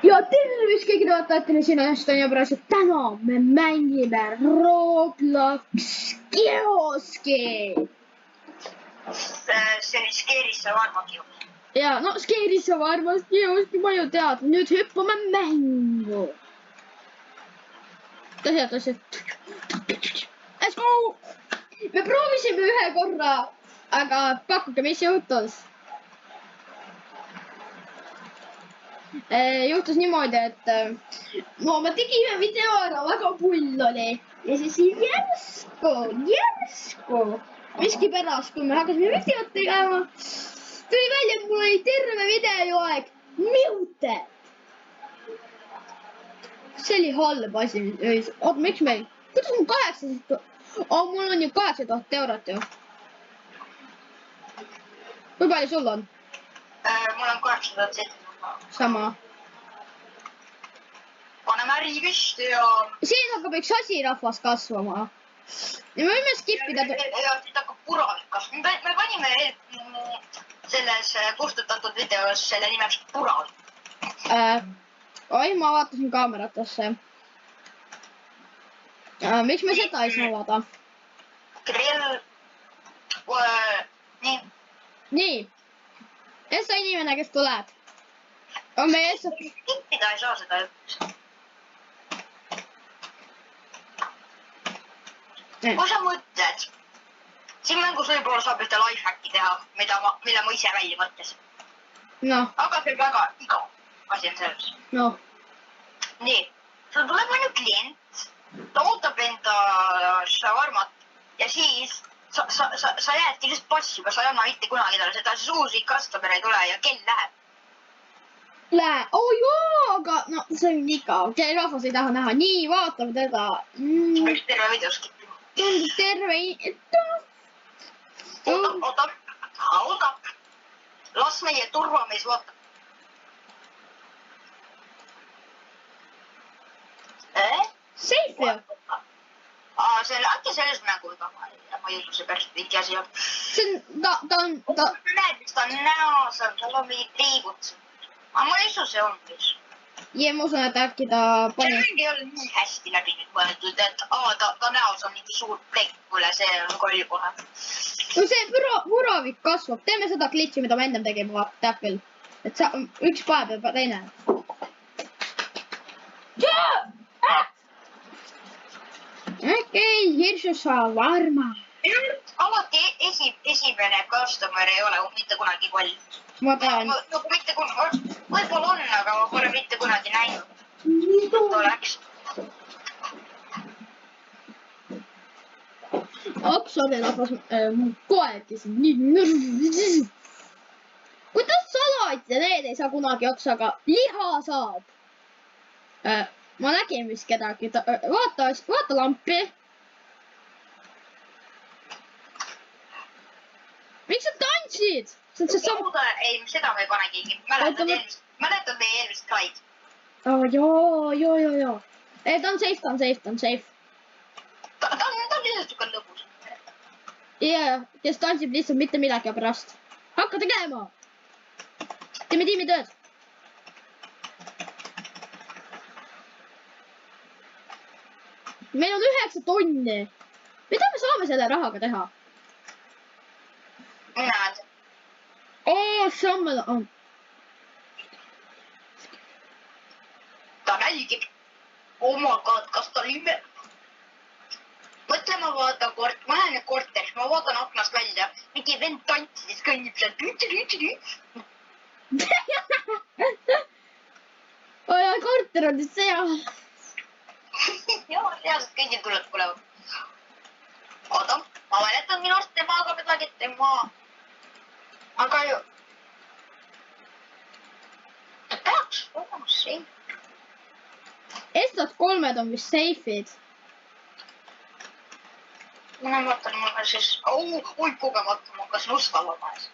Ja tervist kõigile vaatajatele, sina Eston ja praegu täna me mängime Roblox kioski. See oli Skeerisse varma kiosk. Ja no Skeerisse varmas kioski, ma ju tead, nüüd hüppame mängu. Tõsi. Let's go! Me proovisime ühe korra, aga pakkuge, mis juhtus. Juhtus niimoodi, et no me tegime video ära, väga pull oli ja siis järsku miskipärast, kui me hakkasime videot tegema, tuli välja, et mul oli terve videoaeg muted. See oli halb asi. Oota, miks meil? Kuidas mul 800? Mul on ju 8000 eurot ju. Kui palju sul on? Mul on 807. Sama. Paneme äri püsti ja... Siin hakkab üks asi rahvas kasvama. Ja me võime skipida... Ja siit hakkab puravik kasvama. Me panime selles kustutatud videos selle nimeks puravik. Oi, ma vaatasin kaameratesse. Miks me seda ei saa vaada? Grill... Nii. Nii. Essa inimene, kes tuleb. On meie Essa... Kippida ei saa seda üks. Kui sa mõtled, siin mängus võib-olla saab ühte lifehacki teha, mille ma ise välja mõtlesin. No. Aga see väga igav asi on selles. No. Nii, sul tuleb mõni klient, ta ootab enda shawarmat ja siis sa jäädki lihtsalt passiga, sa ei anna mitte kunagi talle seda, siis uusi customer ei tule ja kell läheb. Joo, aga no see on igav. Rahvas ei taha näha. Nii, vaatame teda. Võiks terve videos kippima. Terve... Oodab. Las meie turvamees vaatab. Safe ju. Äkki selles mängu taga. Ma ei usu see päris pikki asi on. See on... Näed, mis ta on näos on. Tal on mingid liigud. Aga ma ei usu see on mis. Ja ma usun, et äkki ta pani... See mäng ei ole nii hästi läbi nüüd mõeldud, et ta näos on mingi suur plekk üle, see on koll kohe. Kui see puravik kasvab, teeme seda glitchi, mida me ennem tegime, vaata, teab küll. Et sa üks päev ja teine. Okei, hirsu shawarma. Alati esimene customer ei ole mitte kunagi koll. Ma tean. Nagu mitte kunagi, võib-olla on, aga ma pole mitte kunagi näinud. Mõttu oleks. Sorry, rahvas, mu koedki siin nii nürv. Kuidas salat ja need ei saa kunagi otsa, aga liha saab. Ma nägin vist kedagi. Vaata lampi. Miks sa tantsid? Ei, seda me ei pane keegi. Mäletad meie eelmist Clyde? Joo. Ta on safe. Ta on lihtsalt ka lõbus. Ja, kes tantsib lihtsalt mitte midagi pärast. Hakka tegema! Teeme tiimitööd. Meil on 9 tonni. Mida me saame selle rahaga teha? Näed. Sammel on. Ta nälgib. Oh my god, kas ta lime... Mõtle, ma lähen korteris, ma vaatan aknast välja. Mingi vend tantsis, kõnnib sealt. Korter on nüüd seal. Jah, reaalselt kõigil tuleb kuulema. Oota, ma mäletan minu arust temaga midagi, et tema... Aga ju... Ta peaks olema safe. Estat 3 on vist safe'id. Ma vaatan mulle siis... Oi, kogemata ma hakkasin uskama maes.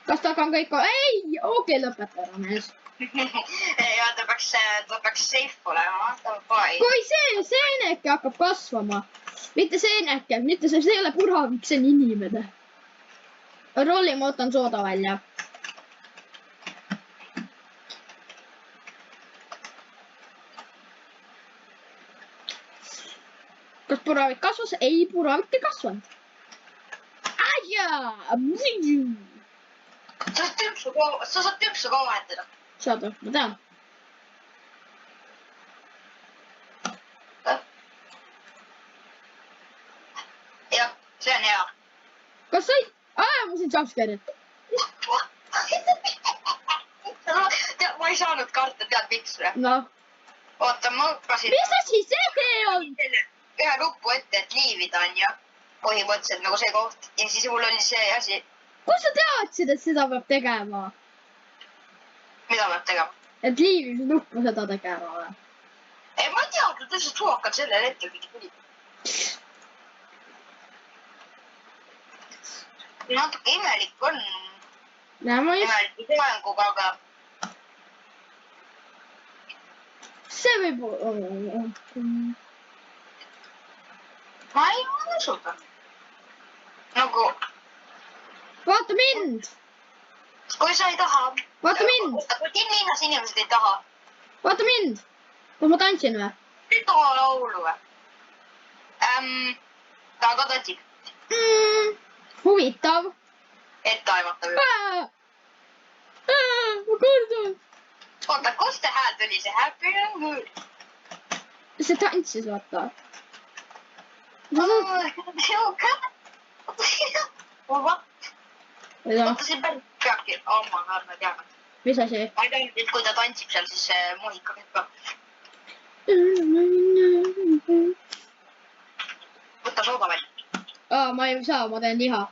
Kas ta on kõik... Ei! Okei, lõpeta ära, mees. Ja ta peaks safe olema. Kui see seeneke hakkab kasvama, mitte seenekad, mitte see ei ole puravik, see on inimene. Rolli, ma võtan sooda välja. Kas puravik kasvas? Ei, puravik ei kasvanud. Sa saad tüpsu ka vahetada. Saad, ma tean. Jah, see on hea. Kas sai? Ma sain jumpscare'it. Ma ei saanud karta, tead miks või? Noh. Oota, ma õppasin Mis asi see on? ühe nupu ette, et liivida on ju põhimõtteliselt nagu see koht ja siis mul oli see asi. Kus sa teadsid, et seda peab tegema? Mida peab tegema? Et liivimise nuppu seda tegema või? Ei, ma ei teadnud, lihtsalt suvakad sellel hetkel mingi tuli. Natuke imelik on. Imelik soenguga, aga see võib... Ma ei usuda. Nagu... Vaata mind! Kui sa ei taha... Vaata mind! Kui linnas inimesed ei taha... Vaata mind! Kas ma tantsin või? Ei taha laulu või? Ta ka tantsib. Huvitav. Etteaimatav. Ma kardan. Oota, kust see hääl tuli? See happy and good. See tantsis, vaata. Oota, Oota, see päris peabki. Oh, ma tean. mis asi? Ma ei teadnud, et kui ta tantsib seal, siis muusika käib ka. Võta sooda välja. Ma ei saa, ma teen liha.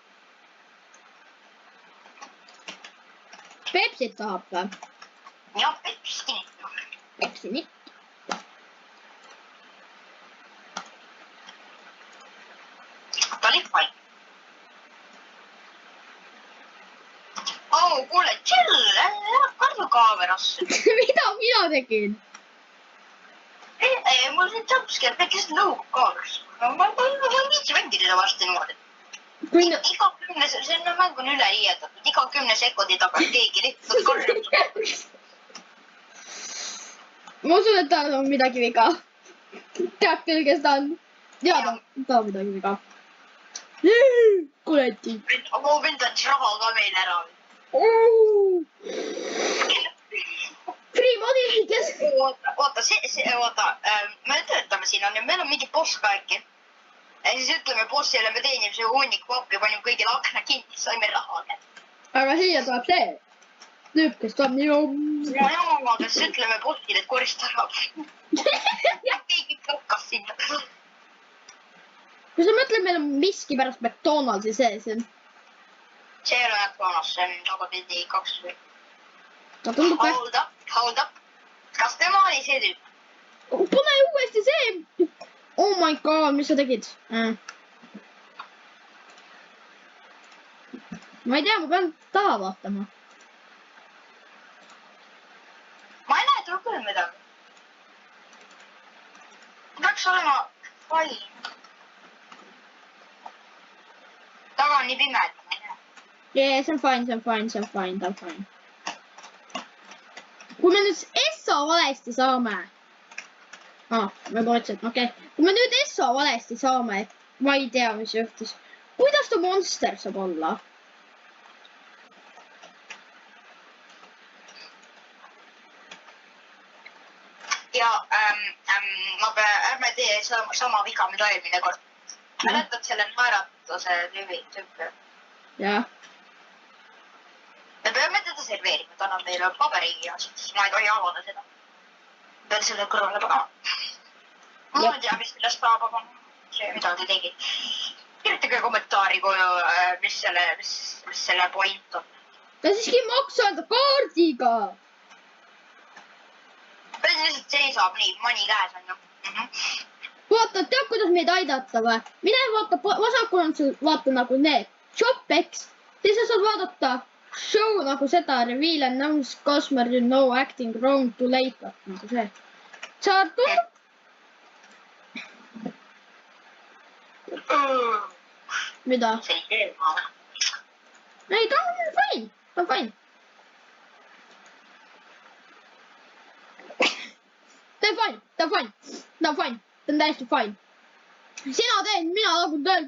Pepsit tahab või? Jah, Pepsi. Pepsi nii. Ta oli fine. Kuule, chill, karju kaamerasse. Mida mina tegin? Ei, mul siin jumpscare, pead lihtsalt nõuga kaamerasse. Ma ei viitsi mängida varsti niimoodi. Iga 10, see mäng on üle liiendatud, iga 10 sekundi tagant keegi lihtsalt karjub. Ma usun, et tal on midagi viga. Tead küll, kes ta on. Tead, ta on midagi viga. Kuleti. Mu vend võttis raha ka meil ära. Free money, kes? Oota, me töötame siin, meil on mingi boss ka äkki. Ja siis ütleme bossile, me teenime see hunnik pappi, panime kõigile akna kinni, saime raha kätte. Aga siia tuleb see tüüp, kes tuleb nii... Ja, aga siis ütleme bossile, et korista ära. Ja keegi tõukas sinna. Kui sa mõtled, meil on miski pärast McDonaldsi sees. See ei ole McDonald's, see on tagapidi 2 või. Ta tundub ka... Hold up. Kas tema oli see tüüp? Pane uuesti see! Oh my god, mis sa tegid? Ma ei tea, ma pean taha vaatama. Ma ei näe tuleb küll midagi. Peaks olema fine. Taga on nii pime, et ma ei näe. Yeah, see on fine. Kui me nüüd Esso valesti saame... ma mõtlesin, okei. Kui me nüüd Esso valesti saame, et ma ei tea, mis juhtus. Kuidas ta monster saab olla? Ja ärme tee sama viga, mida eelmine kord. Mäletad selle naeratuse tüüpi? Jah. Me peame teda serveerima, ta annab meile paberi ja siis ma ei tohi avada seda. Pean selle kõrvale panema. Ma ei tea, mis sellest saab, aga see midagi tegi. Kirjutage kommentaari, mis selle point on. Ta siiski maksab kaardiga. Ta lihtsalt seisab nii, mani käes on ju. Vaata, tead, kuidas meid aidata või? Mine vaata, vasakul on sul, vaata nagu need. Shop-X. Siis sa saad vaadata show nagu seda, reveal and announce customer you know acting wrong too late. Nagu see. Saad tulla? mida? see ei tee ma. ei, ta on fine. Ta on fine. Ta on fine. Ta on fine. Ta on fine. Ta on täiesti fine. Sina teed, mina lagun tööl.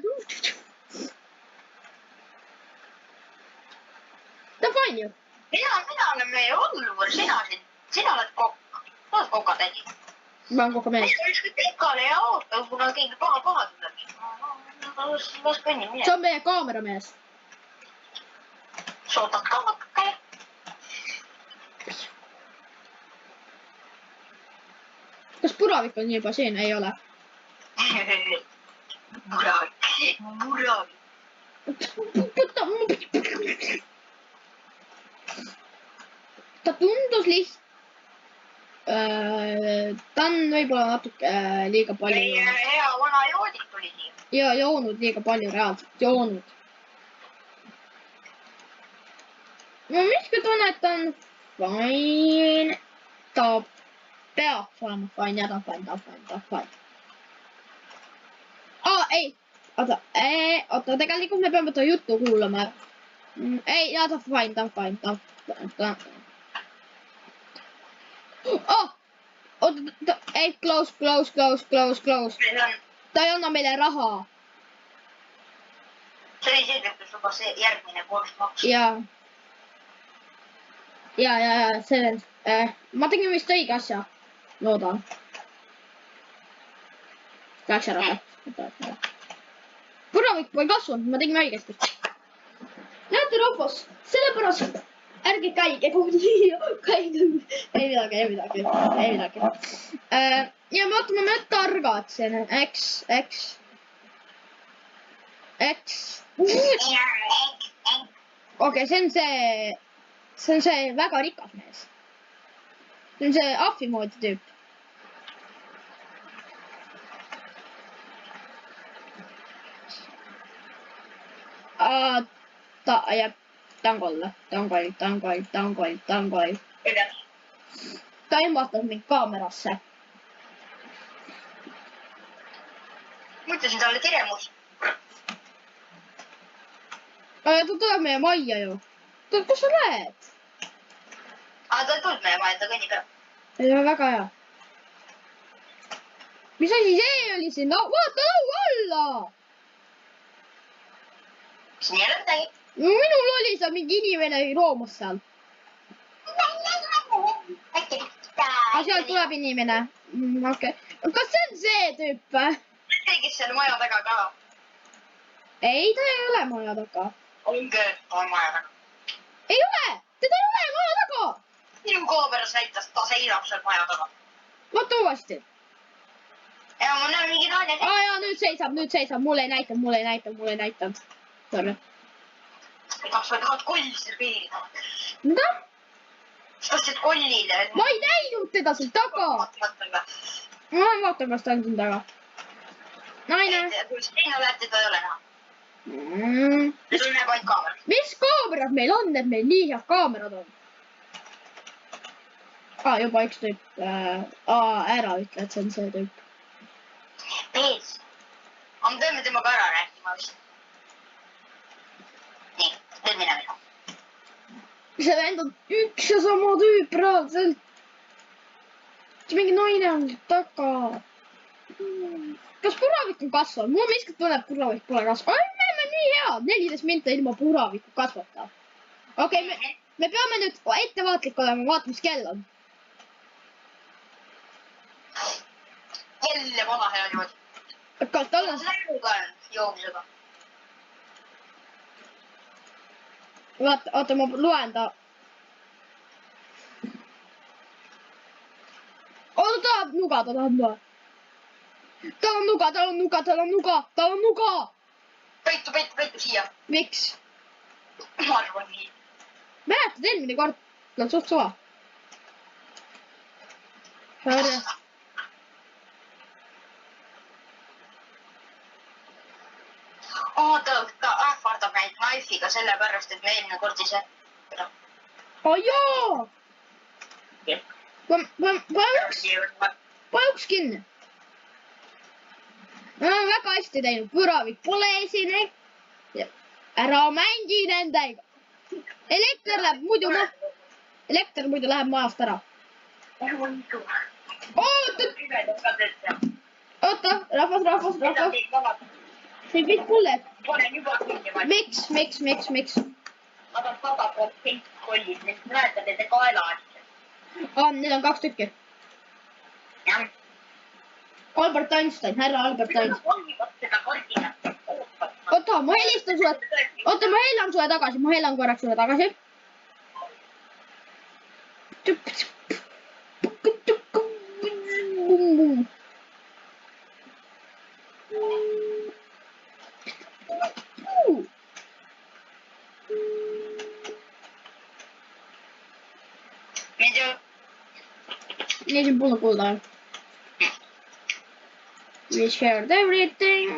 Ta on fine ju. Mina olen meie hullumõr, sina oled kokk. Sa oled kokatädi. Ma olen kogu mees. Mis ükskõik pikale ja oota, kuna keegi paha tuleb. Las kõnnib nii. See on meie kaameramees. Sa ootad ka natuke. Kas puravik on juba siin? Ei ole. Muravik. Ta tundus ta on võib-olla natuke liiga palju. Meie hea vana joodik tuli siia. Ja joonud liiga palju reaalselt. Joonud. Ma miski tunne, et ta on fine. Ta peaks olema fine ja ta on fine. Ei. Oota, tegelikult me peame ta juttu kuulama. Ei, ja ta on fine. Oota, ei, close. Ta ei anna meile raha. See oli seetõttu juba see järgmine kord maksu. Ja, see, ma tegin vist õige asja. Loodan. Läks ära. Puravik pole kasvanud, ma tegin õigesti. Näete rahvas, sellepärast ärge käige kohti. Ei midagi. Ja me ootame, me oleme targad siin. Eks. Okei, see on see väga rikas mees. See on see ahvi moodi tüüp. Ta on koll. Ta ilmatas mind kaamerasse. Mõtlesin talle kiremus. Ta tuleb meie majja ju. Kus sa lähed? Ta ei tulnud meie majja, ta kõnnib ära. Ei ole väga hea. Mis asi see oli siin? Vaata laua alla! Siin ei ole midagi. Minul oli seal mingi inimene roomas seal. Seal tuleb inimene. Okei. Kas see on see tüüp? See, kes seal maja taga ka. Ei, ta ei ole maja taga. On küll, on maja taga. Ei ole! Teda ei ole maja taga! Minu kooperas näitas, ta seisab seal maja taga. Vaata uuesti. Ja ma näen mingi naine. Jaa, nüüd seisab. Mulle ei näitanud. Sorry. Kas sa tahad kolli serveerida? Mida? Sa tahtsid kollile? Ma ei näinud teda siin taga. Ma vaatan, kas ta on siin taga. Naine. Kui sinna lähed, teda ei ole näha. Sul näeb ainult kaamera. Mis kaamerad meil on, et meil nii head kaamerad on? Juba üks tüüp. Ära ütle, et see on see tüüp. Mees. Me peame temaga ära rääkima vist. Nii, nüüd mine minu. See vend on üks ja sama tüüp reaalselt. Mingi naine on taga. Kas puravik on kasvanud? Mul miskit tunneb, et puravik pole kasvanud. Me oleme nii head. 14 minta ilma puraviku kasvata. Okei, me peame nüüd ettevaatlik olema. Vaata, mis kell on. Jälle vana hea niimoodi. Kas tal on... Läinud olen joomisega. Oota, ma loen ta. Ta tahab nuga. Tal on nuga. Peitu siia. Miks? Ma arvan nii. Mäletad eelmine kord? Ta on suht suva. Ta ähvardab meid knaifiga sellepärast, et me eelmine kord ise. Jaa! Pane uks kinni. ma olen väga hästi teinud, puravik pole esinenud. ära mängi nendega. Elekter läheb muidu läheb majast ära. oota, rahvas. see on kõik mulle. miks? aga 100% kollid, näete nende kaela asja. Need on 2 tükki. Albert Einstein, härra Albert Einstein. oota, ma helistan sulle. oota, ma helan sulle tagasi, ma helan korraks sulle tagasi. Nii siin pole kuulda. We shared everything.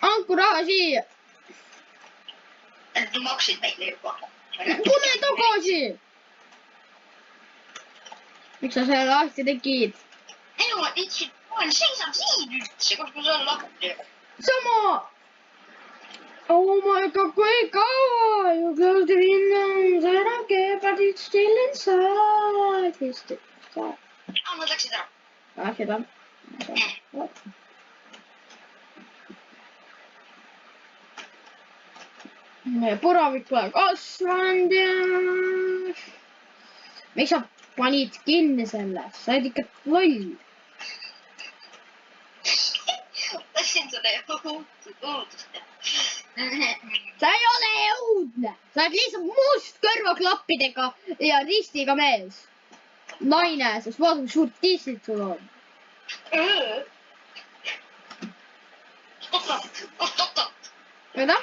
andku raha siia. Nad maksid meile juba. tule tagasi. miks sa selle lahti tegid? ei no, ma seisan siin üldse, kus ma saan lahti? sama. Oh my god, kui kaua? You close the windows, I don't care, but it's still inside. Nad läksid ära. Läksid ära? puravik pole kasvanud ja... miks sa panid kinni selle? sa oled ikka loll. Tahtsin seda õudust teha. sa ei ole õudne, sa oled lihtsalt must kõrvaklappidega ja ristiga mees. naine, sest vaata kui suurt tissid sul on. Kust otsast? mida?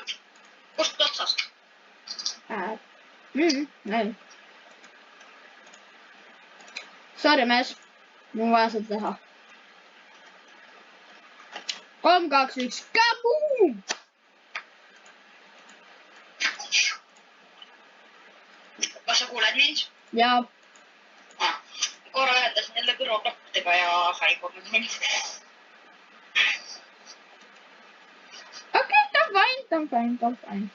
Kust otsast? Sorry mees, mul on vaja seda teha. 3, 2, 1, kaboom! Kas sa kuuled mind? jaa. korra ühendasin jälle kõrvaklappidega ja sa ei kuulnud mind. okei, ta on fine.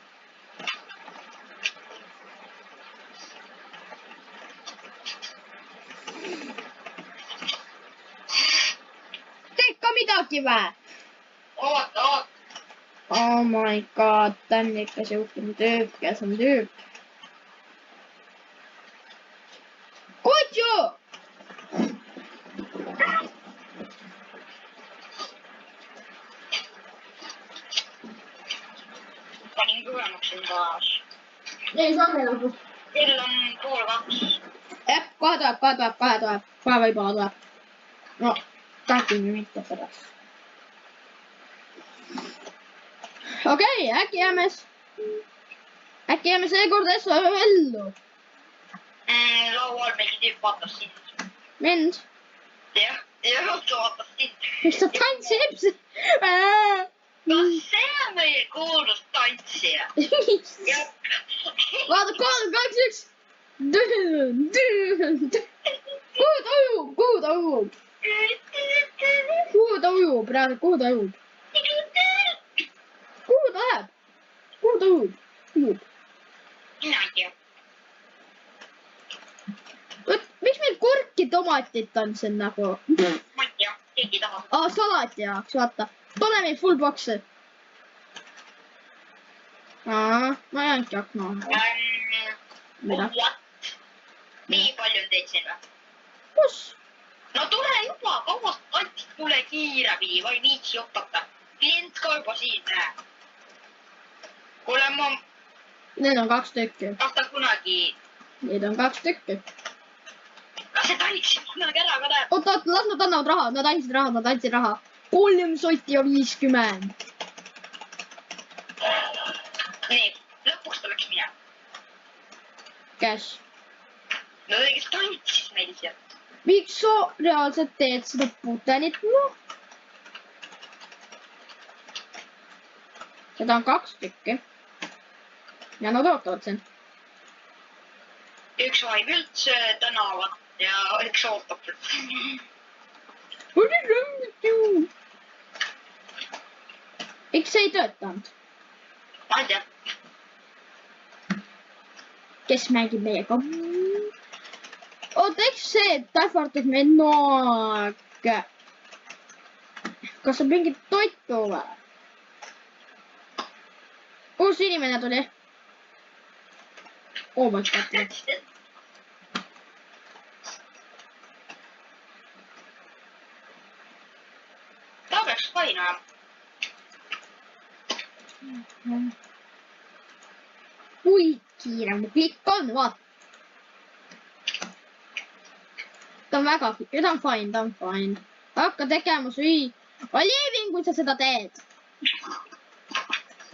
teed ka midagi vä? oota. Oh my god, ta on ikka siukene tüüp, kes on tüüp. Kutsu! Panin kõvemaks enda. ei saa nagu. kell on 1:30. jah, kohe tuleb. kohe võib-olla tuleb. no, tahtsin mitte pärast. okei, äkki jääme seekord ellu. laual mingi tüüp vaatas sind. mind? jah, ta vaatas sind. miks ta tantsib? kas see on meie kuulus tantsija? vaata, 3, 2, 1. kuhu ta ujub? kuhu ta ujub? kuhu ta läheb? kuhu ta ujub? mina ei tea. miks meil kurki tomatit on siin nagu? ma ei tea, keegi ei taha. salati jaoks, vaata. pane meil full box'i. ma jäängi akna vahele. mida? nii palju on teid siin või? kus? no tule juba, kauast tantsid, tule kiiremini, ma ei viitsi oodata. klient ka juba siin, näe. kuule, ma... Need on 2 tükki. kas ta kunagi... Need on 2 tükki. kas see tantsib kunagi ära ka näeb? oota, las nad annavad raha, nad andsid raha. 3 sotti ja 50. nii, lõpuks tuleks minema. Cash. no õigesti tantsis meil sealt. miks sa reaalselt teed seda putenit? noh. seda on 2 tükki. ja nad ootavad sind. üks vahib üldse tänavat ja üks ootab. What is wrong with you? Miks see ei töötanud? ma ei tea. Kes mängib meiega? Oota, eks see ähvardab meid noag. Kas on mingit toitu või? Uus inimene tuli. Oh my god. ta peaks fine olema. Kui kiire mu klikk on, vaata. Ta on väga, ta on fine. Hakka tegema süü. Olivin, kui sa seda teed.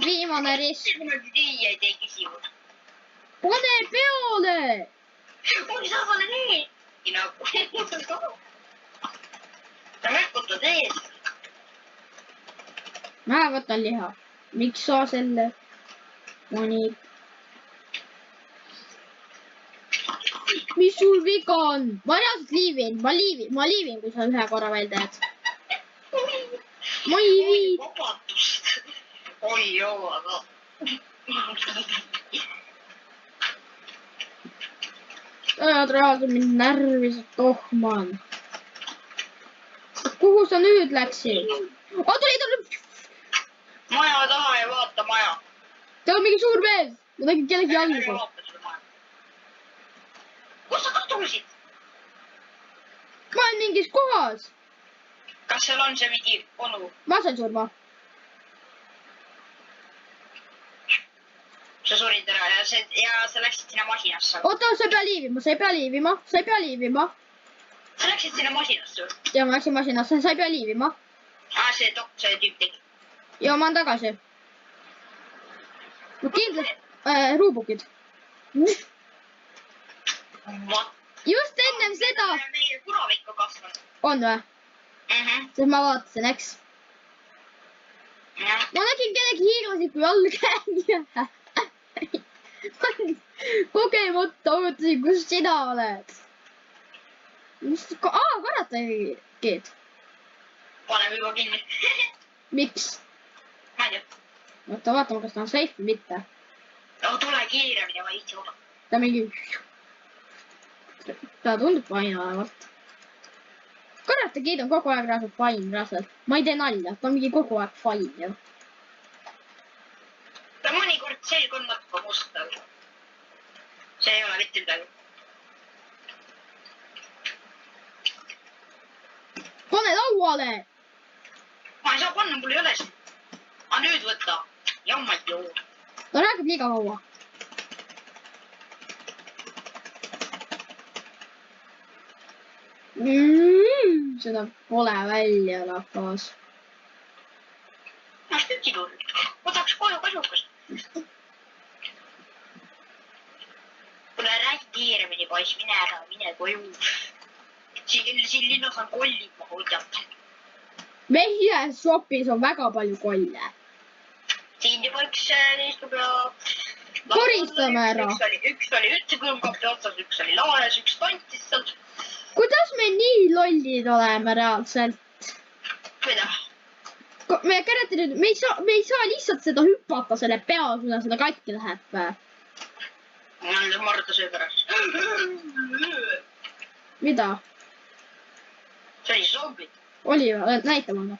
Viimane risk. Nii ei tee küsimus. Pane peole. Mul saab olla nii. Nagu. Ta märkutad ees. Ma võtan liha. Miks sa selle? Mõni. Mis sul viga on? Ma reaalselt liivin. Ma liivin, kui sa ühe korra veel teed. Ma ei vii. Vabandust. Oi joo, aga. Ajad reaalselt mind närvisid, tohman. Kuhu sa nüüd läksid? Tuli. Maja taha ja vaata maja. Teil on mingi suur mees. Ma nägin kellegi jalgu. Kus sa kadusid? Ma olen mingis kohas. Kas seal on see mingi onu? Ma sain surma. Sa surid ära ja sa läksid sinna masinasse. Oota, sa ei pea liivima. Sa läksid sinna masinasse? Ja ma läksin masinasse, sa ei pea liivima. See tüüp tegi. Ja ma olen tagasi. No kindlasti, ruubukid. Just ennem seda. Meie kuravikku kasvanud. On või? Sest ma vaatasin, eks? Jah. Ma nägin kellegi hiiglasiku jalga. Kogemata ootasin, kus sina oled. Karategid. Paneme juba kinni. Miks? Ma ei tea. Oota, vaatame, kas ta on safe või mitte. No tule kiiremini, ma ei viitsi oodata. Ta mingi... Ta tundub fine olevat. Karategid on kogu aeg reaalselt fine. Ma ei tee nalja, ta on mingi kogu aeg fine ju. Ta mõnikord selg on natuke must. See ei ole mitte midagi. Pane lauale! Ma ei saa panna, mul ei ole siin. Aga nüüd võtta. Jammad ju. Ta räägib liiga kaua. Seda pole välja rahvas. Ma stüki tulnud. Ma tahaks koju kasukas. Tule räägi kiiremini, poiss. Mine ära, mine koju. Siin linnas on kollid, ma hoian. Meie shopis on väga palju kolle. Siin juba üks istub ja... Koristame ära. Üks oli üldse külmkappi otsas, üks oli laes, üks tantis sealt. Kuidas me nii lollid oleme reaalselt? Mida? Me ei saa lihtsalt seda hüpata selle peal, kuna seda katki läheb. Jälle mardase pärast. Mida? See oli zombi. Oli või? Näita mulle.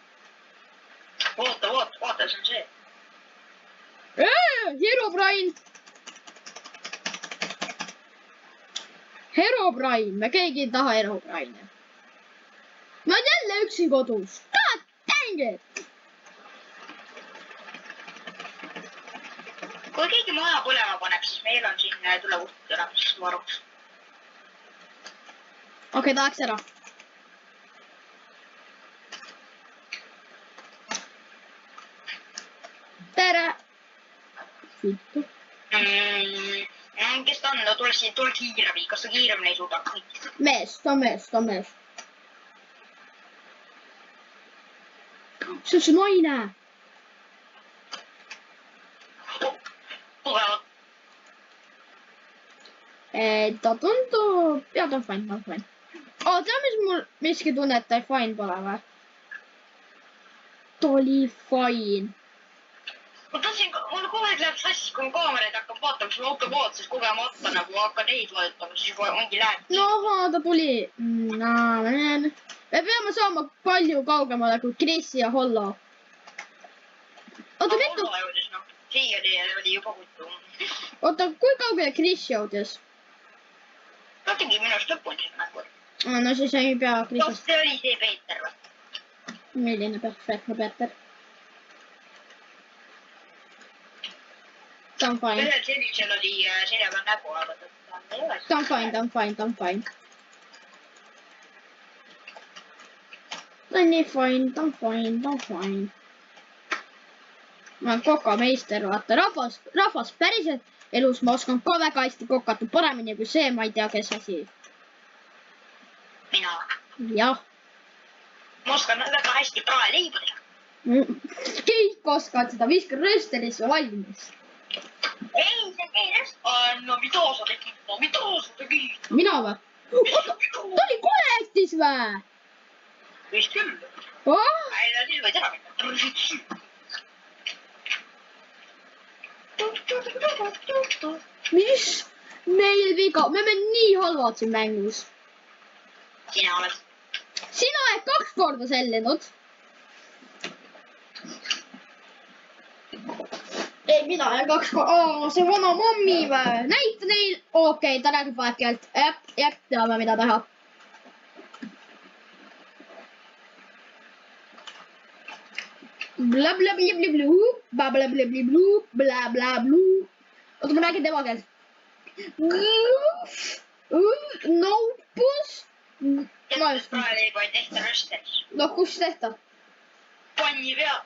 Vaata, see on see. Herobrine! Herobrine, me keegi ei taha Herobrine. Ma olen jälle üksi kodus. God dang it! Kui keegi maja põlema paneb, siis meil on siin tulevuht olemas varuks. Okei, tahaks ära. Tere! Vittu. Kes ta on? No tule kiiremini. Kas sa kiiremini ei suuda? Mees, ta on mees. See on see naine. Tugevad. Ta tundub... Ja, ta on fine. Tea, mis mul miski tunne, et ta fine pole või? Ta oli fine. ma tahtsin, mul kogu aeg läheb sassi, kui kaameraid hakkab vaatama, siis ma automaatselt kogemata nagu hakkan neid vajutama, siis juba mingi läheb. no ahaa, ta tuli. Me peame saama palju kaugemale kui Chris ja Hollo. oota, mitu? siiani oli juba kutu. oota, kui kaugele Chris jõudis? ta tegi minust lõpuni nagu. no siis ei pea Chrisist. kas see oli see Peeter või? milline perfektne Peeter? ta on fine. ühel sellisel oli selja peal nägu, aga ta ei ole. ta on fine, ta on fine, ta on fine. ta on nii fine, ta on fine, ta on fine. ma olen kokameister, vaata, rahvas päriselt elus ma oskan ka väga hästi kokata, paremini kui see, ma ei tea, kes asi. mina? jah. ma oskan väga hästi praeleiba teha. kõik oskavad seda, viska röösterisse valmis. ei, see keeles. no mida sa tegid, no mida sa tegid? mina või? oota, ta oli koletis või? vist küll. ei, ta nüüd võid ära minna. mis meil viga, me oleme nii halvad siin mängus. sina oled. sina oled 2 korda sellinud. ei, mina olen 2 korda, see vana mommi või? näita neil, okei, ta räägib vahekeelt, jah, teame, mida teha. Blablablablablu, blablablablablu, blablablu. oota, ma räägin tema keelt. Noopus. praeleiba ei tehta rösteris. no kus tehta? panni peal.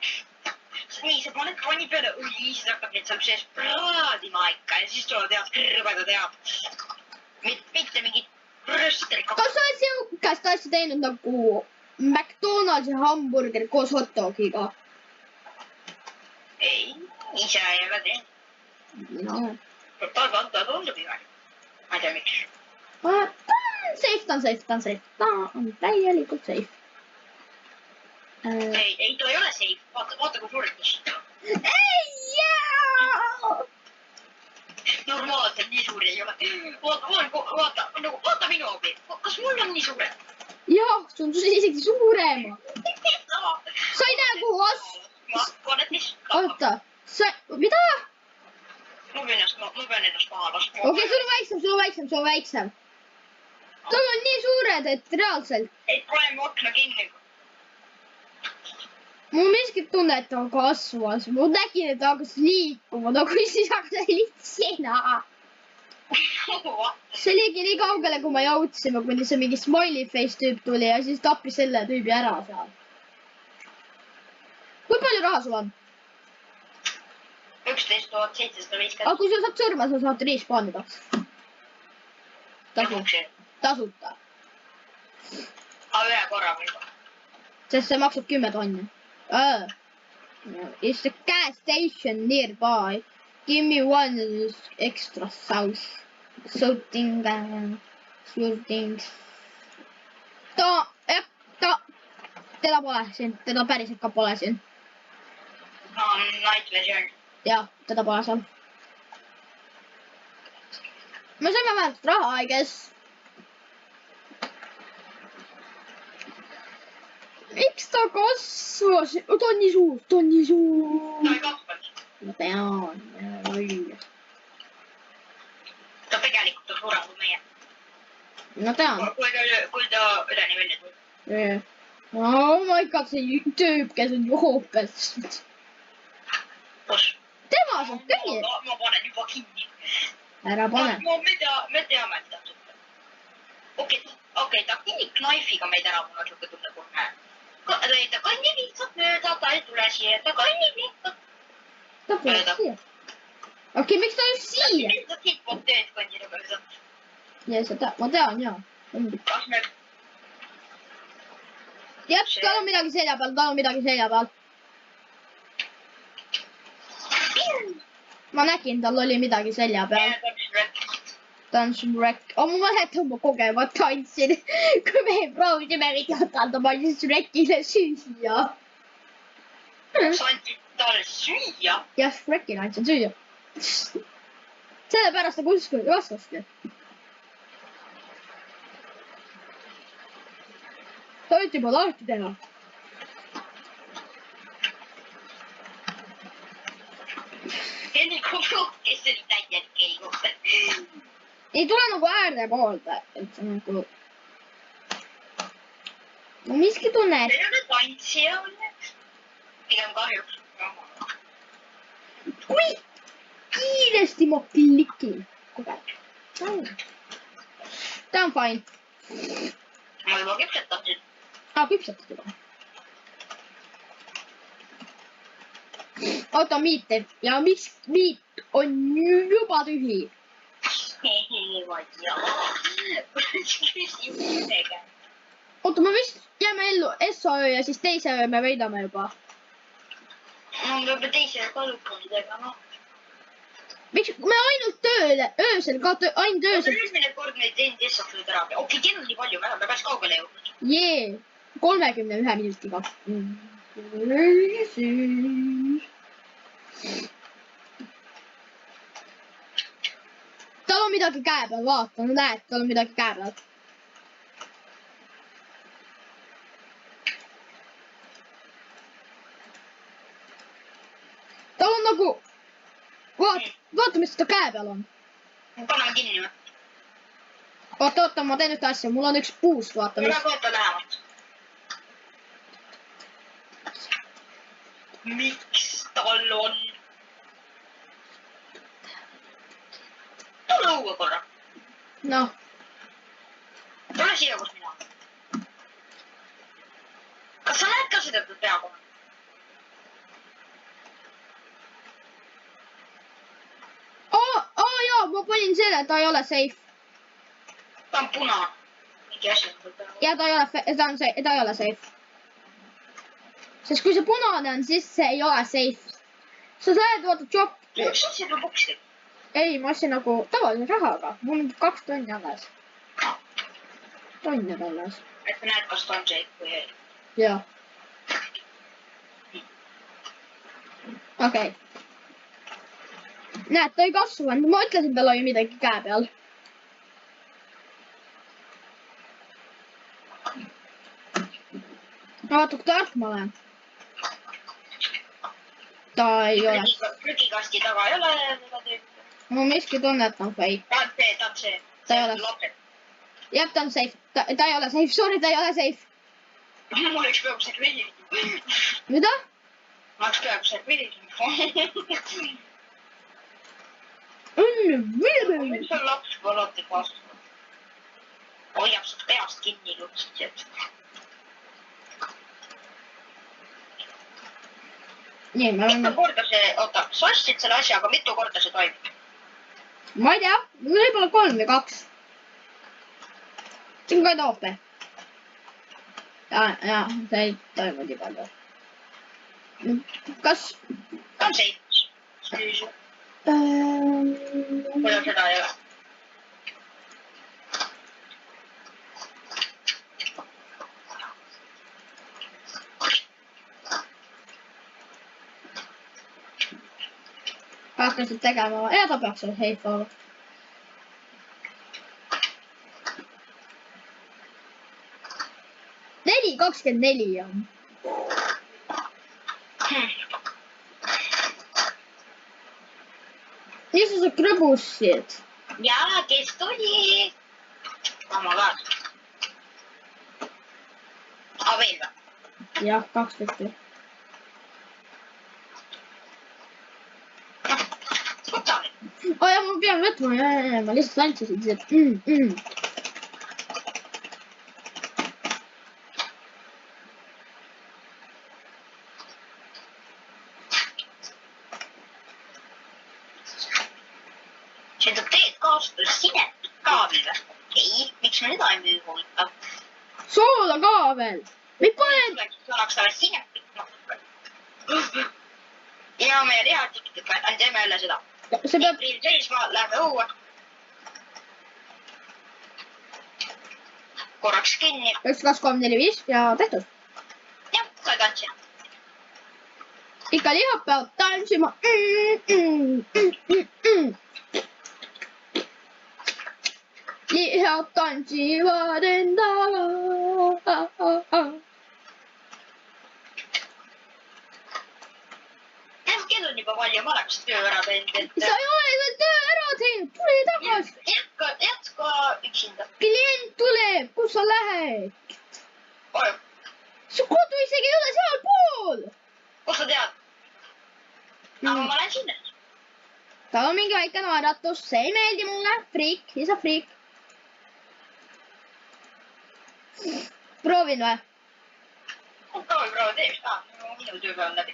nii, sa paned panni peale õli, siis hakkab neid seal sees praadima ikka ja siis tulevad head kõrbedad head. mitte mingit rösterit. kas sa oled teinud nagu McDonaldsi hamburgeri koos hot dogiga? ei, ise ei ole teinud. mina olen. ta tundub igal. ma ei tea, miks. ta on safe, ta on täielikult safe. ei, ta ei ole safe. vaata kui suured. ei, jaa! normaalselt nii suur ei ole. vaata minu abi. kas mul on nii suured? jah, see on isegi suurem. sa ei näe, kuhu oota, mida? ma pean ennast maha laskma. okei, sul on väiksem. tal on nii suured, et reaalselt. ei, paneme akna kinni. mul miskit tunne, et ta kasvas. ma nägin, et ta hakkas liikuma, no kui siis hakkas sina. see oligi nii kaugele, kui me jõudsime, kuni see mingi smiley face tüüp tuli ja siis tappis selle tüübi ära seal. kui palju raha sul on? 11 750. aga kui sa saad surma, sa saad respawnida. tasuta. aga ühe korra või? sest see maksab 10 tonni. Is the gas station nearby? Give me one extra sauce. Something. teda pole siin, teda päriselt ka pole siin. Night Vision. jah, teda pole seal. me saime vähemalt raha, I guess. miks ta kasvas? ta on nii suur, ta ei kasvanud. ma tean, loll. ta tegelikult on suurem kui meie. ma tean. kui ta üleni välja tuleb. oh my god, see tüüp, kes on joopes. kus? tema saab kõige. ma panen juba kinni. ära pane. me teame, et ta on super. okei, ta kinni knaifiga meid ära, mul on siuke tunne, kui näe. ta kannib lihtsalt mööda, ta ei tule siia, ta kannib lihtsalt. ta tuleb siia. okei, miks ta just siia? lihtsalt siit poolt teed kandida mööda. ja seda, ma tean, jaa. kas me... jah, tal on midagi selja peal, ma nägin, tal oli midagi selja peal. ta on Shrek. ma mäletan, ma kogemata andsin, kui me proovisime videot anda, ma andsin Shrekile süüa. talle süüa. jah, Shrekile andsin süüa. sellepärast ta kuskil vastaski. ta võid juba lahti teha. kes oli täielik õigus. ei tule nagu äärde poolde, et see nagu. no miski tunne, et. meil on nüüd tantsija õnneks. pigem kahjuks. kui kiiresti ma klikin. ta on fine. ma juba küpsetasin. Küpsetad juba. oota, miit teeb ja miks miit on juba tühi? ma ei tea. küsimusega. oota, me vist jääme ellu esmaöö ja siis teise öö me võidame juba. no me peame teise kallukamidega, noh. miks me ainult öösel ka ainult öösel. eelmine kord me ei teinud esmasööd ära. okei, kell on nii palju, me päris kaugele jõudnud. jee, 31 minutiga. tal on midagi käe peal, vaata, no näed, tal on midagi käe peal. tal on nagu, vaata, mis ta käe peal on. paneme kinni või? oota, ma teen ühte asja, mul on üks puust, vaata. ära vaata lähemalt. miks tal on? tule õue korra. noh. tule siia, kus mina olen. kas sa näed ka seda peaga? jaa, ma panin selle, ta ei ole safe. ta on punane. mingi asi on peal. ja ta ei ole safe. sest kui see punane on, siis see ei ole safe. sa saad, vaata, job. miks sa seda puksi? ei, ma ostsin nagu tavalise rahaga. mul on 2 tonni alles. tonni alles. et sa näed, kas ta on see või ei. jah. okei. näed, ta ei kasvanud. ma ütlesin, tal oli midagi käe peal. vaata, kui tark ma olen. ta ei ole. prügikasti taga ei ole seda tüüpi. ma miski tunne, et ta on fake. ta on see. ta ei ole. jah, ta on safe. ta ei ole safe. Sorry, ta ei ole safe. mul oleks peaaegu see kvill. mida? ma oleks peaaegu see kvill. miks sul laps alati kasvab? hoiab seda peast kinni lutsid. nii, me mitu korda see, oota, sa ostsid selle asja, aga mitu korda see toimub? ma ei tea, võib-olla 3 või 2. see on ka toope. ja, see ei toimu nii palju. kas? ta on seitsmes. kuidas seda ei ole? hakkasid tegema ja ta peaks olla safe olema. neli 24 on. mis sa krõbusid? ja, kes tuli? oma ka. aga veel või? jah, 2 tükki. ja ma pean võtma, ma lihtsalt andsin siit. see tuleb teed kaastus sinetud kaabel või? ei, miks me seda ei müü huvitav? soolakaabel. me paneme. oleks talle sinetud. ja meie lihatikk, teeme jälle seda. see peab. seisma, läheme õue. korraks kinni. 1, 2, 3, 4, 5 ja tehtud. jah, sai tantsija. ikka lihad peavad tantsima. Lihad tantsivad endaga. kell on juba palju, ma oleks töö ära teinud. sa ei ole veel töö ära teinud, tule tagasi. jätka üksinda. klient tuleb, kus sa lähed? Koju. su kodu isegi ei ole sealpool. kust sa tead? aga ma lähen sinna. tal on mingi väike naeratus, see ei meeldi mulle. Friik, isa friik. proovin või? proovi, tee, mis tahad. minu tööpäev on läbi.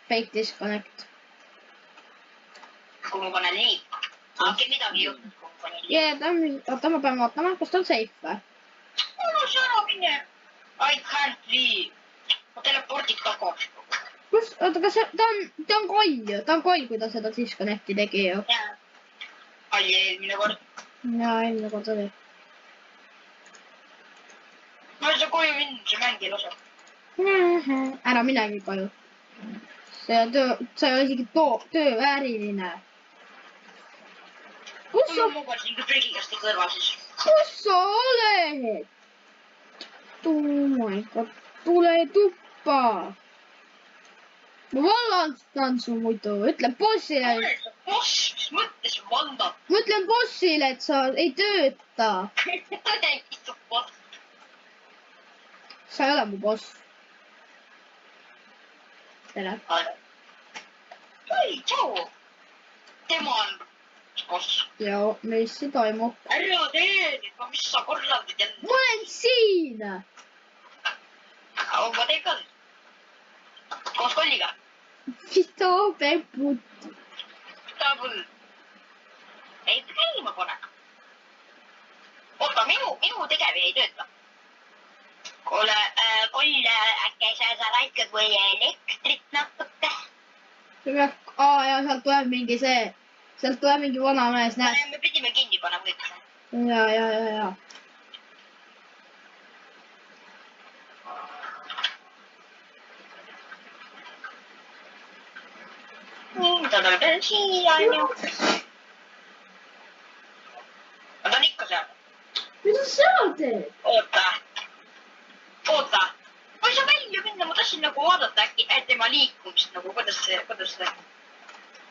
Fake disconnect. kui ma panen liik. okei, midagi ei juhtunud, kui ma panen liik. oota, ma pean vaatama, kas ta on safe või? no see ära mine. I can't leave. ma teleportin tagasi. kus, oota, kas ta on koll ju, ta on koll, kui ta seda disconnect'i tegi ju. oli eelmine kord. jaa, eelmine kord oli. ma ei saa koju minna, see mäng ei lase. ära minegi koju. sa ei ole isegi töövääriline. kus sa? ma magasin ka prügikasti kõrval siis. kus sa oled? Oh my god, tule tuppa. ma vallandan su muidu, ütlen bossile. boss, mis mõttes valdab? ma ütlen bossile, et sa ei tööta. sa ei ole mu boss. tere. oi, tšau. tema on boss. ja mis siin toimub? ära tee nüüd, mis sa korraldad jälle? ma olen siin. aga ma teen ka. koos kolliga. mida peput? Double. ei käima pane. oota, minu tegevi ei tööta. kuule, Koll, äkki sa räägid või elektrit natuke? ja sealt tuleb mingi sealt tuleb mingi vanamees, näed. me pidime kinni panema kõik. ja. ta tuleb veel siia, onju. ta on ikka seal. mida sa seal teed? oota. ma ei saa välja minna, ma tahtsin nagu vaadata äkki tema liikumist nagu, kuidas see.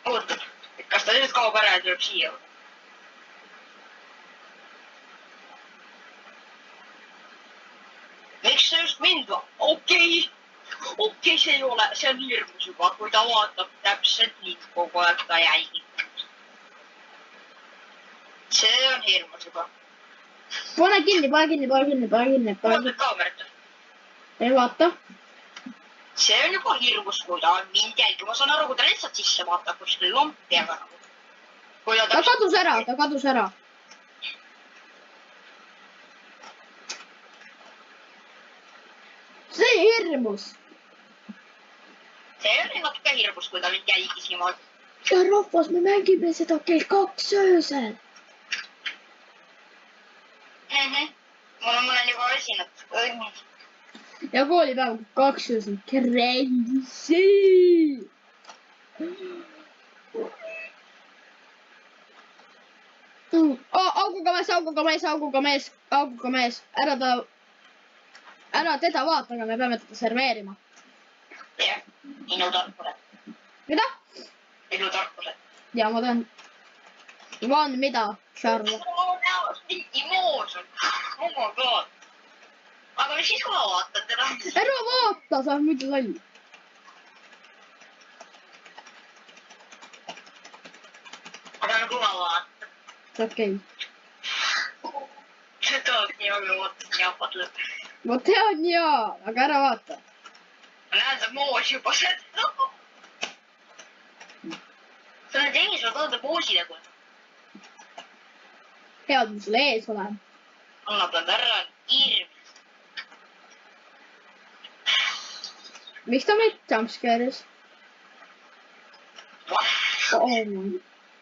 oota, kas ta nüüd kaob ära ja tuleb siia? miks sa just mind okei, see ei ole, see on hirmus juba, kui ta vaatab täpselt nii kogu aeg, ta jälgib. see on hirmus juba. pane kinni. vaatad kaamerat? ei vaata. see on juba hirmus, kui ta on mind jälgib. ma saan aru, kui ta lihtsalt sisse vaatab kuskil lompi, aga nagu. ta kadus ära. see hirmus. see oli natuke hirmus, kui ta mind jälgis niimoodi. ja rahvas, me mängime seda kell 2 öösel. ma olen juba väsinud. ja koolipäev 2 öösel. Crazy. auguga mees. ära teda vaata, aga me peame teda serveerima. jah, minu tarkused. mida? minu tarkused. ja ma tean. Ivan, mida? Charles. mingi moos on. Oh my god. aga mis siis, kui ma vaatan teda? ära vaata, sa oled muidu loll. aga nagu ma vaatan. okei. seda on nii, aga vaatan ja vaatan. ma tean jaa, aga ära vaata. ma näen seda moos juba seda. sa oled ees, ma toon ta moosi nagu. head, ma sulle ees olen. annab nad ära, hirm. miks ta meid jumpscare'is?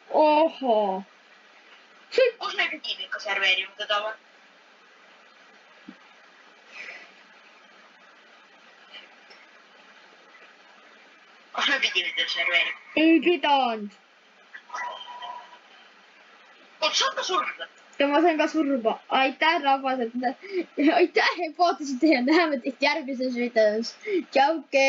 ohoo. Kus me pidime ikka serveerima teda või? Kas me pidime teda serveerima? ei pidanud. Oot, saad ka surma? ja ma sain ka surma. aitäh, rahvas, aitäh, et vaatasite ja näeme teid järgmises videos. tšauke.